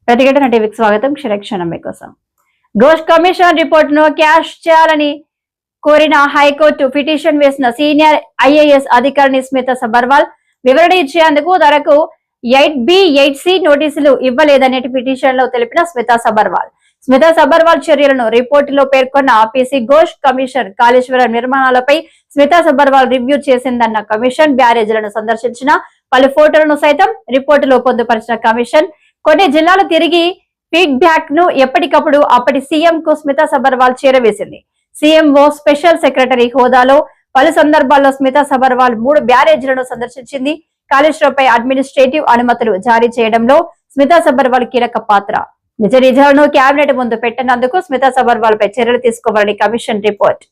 ప్రతిఘటన టీవీకి స్వాగతం. క్షణక్షణం మీకోసం. ఘోష్ కమిషన్ రిపోర్ట్ ను క్యాష్ చేయాలని కోరిన హైకోర్టు పిటిషన్ వేసిన సీనియర్ ఐఏఎస్ అధికారిని స్మితా సబర్వాల్ వివరణ ఇచ్చేందుకు తనకు 8B 8C నోటీసులు ఇవ్వలేదనే పిటిషన్ లో తెలిపిన స్మితా సబర్వాల్ చర్యలను రిపోర్టులో పేర్కొన్న పిసి ఘోష్ కమిషన్ కాళేశ్వరం నిర్మాణాలపై స్మితా సబర్వాల్ రివ్యూ చేసిందన్న కమిషన్ బ్యారేజీలను సందర్శించిన పలు ఫోటోలను సైతం రిపోర్టులో పొందుపరిచిన కమిషన్ కొన్ని జిల్లాలు తిరిగి ఫీడ్ బ్యాక్ ను ఎప్పటికప్పుడు అప్పటి సీఎం కు స్మితా సబర్వాల్ చేరవేసింది. సీఎంఓ స్పెషల్ సెక్రటరీ హోదాలో పలు సందర్భాల్లో స్మితా సబర్వాల్ 3 బ్యారేజీలను సందర్శించింది. కాళేశ్వరంపై అడ్మినిస్ట్రేటివ్ అనుమతులు జారీ చేయడంలో స్మితా సబర్వాల్ కీలక పాత్ర. నిజాలను కేబినెట్ ముందు పెట్టినందుకు స్మితా సబర్వాల్ పై చర్యలు తీసుకోవాలని కమిషన్ రిపోర్ట్.